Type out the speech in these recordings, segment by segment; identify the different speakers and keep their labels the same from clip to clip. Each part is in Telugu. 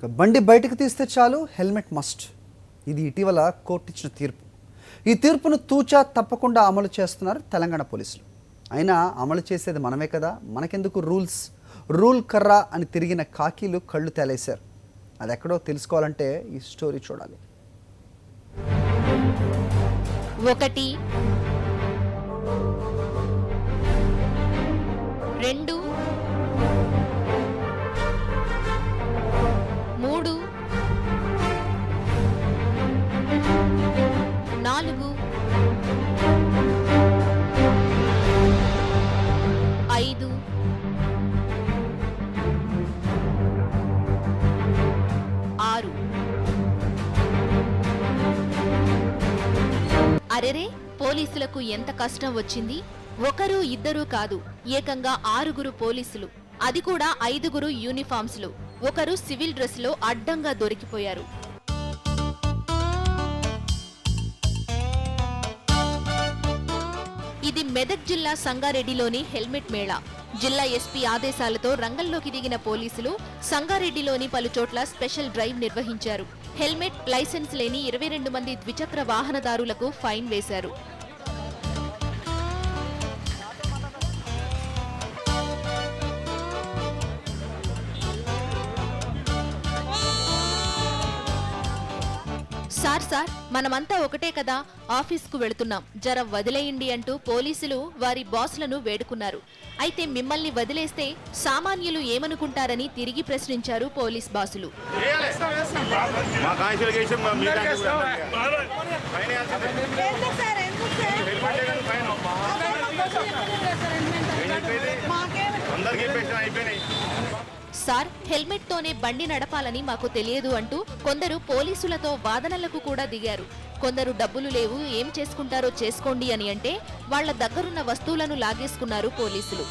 Speaker 1: బండి బయటకు తీస్తే చాలు హెల్మెట్ మస్ట్. ఇది ఇటీవల కోర్టు ఇచ్చిన తీర్పు. ఈ తీర్పును తూచా తప్పకుండా అమలు చేస్తున్నారు తెలంగాణ పోలీసులు. అయినా అమలు చేసేది మనమే కదా, మనకెందుకు రూల్ కర్రా అని తిరిగిన కాకీలు కళ్ళు తేలేశారు. అది ఎక్కడో తెలుసుకోవాలంటే ఈ స్టోరీ చూడాలి.
Speaker 2: 1 2 3 4 5 6 అరెరే, పోలీసులకు ఎంత కష్టం వచ్చింది. ఒకరు ఇద్దరు కాదు, ఏకంగా 6 పోలీసులు, అది కూడా 5 యూనిఫామ్స్లు, ఒకరు సివిల్ డ్రెస్ లో అడ్డంగా దొరికిపోయారు. ఇది మెదక్ జిల్లా సంగారెడ్డిలోని హెల్మెట్ మేళా. జిల్లా ఎస్పీ ఆదేశాలతో రంగంలోకి దిగిన పోలీసులు సంగారెడ్డిలోని పలుచోట్ల స్పెషల్ డ్రైవ్ నిర్వహించారు. హెల్మెట్, లైసెన్స్ లేని 22 మంది ద్విచక్ర వాహనదారులకు ఫైన్ వేశారు. సార్, మనమంతా ఒకటే కదా, ఆఫీస్కు వెళుతున్నాం, జర వదిలేయండి అంటూ పోలీసులు వారి బాస్లను వేడుకున్నారు. అయితే మిమ్మల్ని వదిలేస్తే సామాన్యులు ఏమనుకుంటారని తిరిగి ప్రశ్నించారు పోలీస్ బాసులు. సార్, హెల్మెట్ తోనే బండి నడపాలని మాకు తెలియదు అంటూ కొందరు పోలీసులతో వాదనలకు కూడా దిగారు. కొందరు డబ్బులు లేవు, ఏం చేసుకుంటారో చేసుకోండి అని అంటే వాళ్ల దగ్గరున్న వస్తువులను లాగేసుకున్నారు పోలీసులు.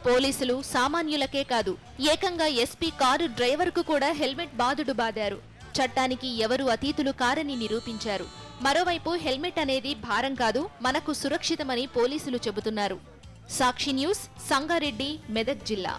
Speaker 2: పోలీసులు సామాన్యులకే కాదు, ఏకంగా ఎస్పీ కారు డ్రైవర్కు కూడా హెల్మెట్ బాదుడు బాదారు. చట్టానికి ఎవరు అతీతులు కారని నిరూపించారు. మరోవైపు హెల్మెట్ అనేది భారం కాదు, మనకు సురక్షితమని పోలీసులు చెబుతున్నారు. సాక్షి న్యూస్, సంగారెడ్డి, మెదక్ జిల్లా.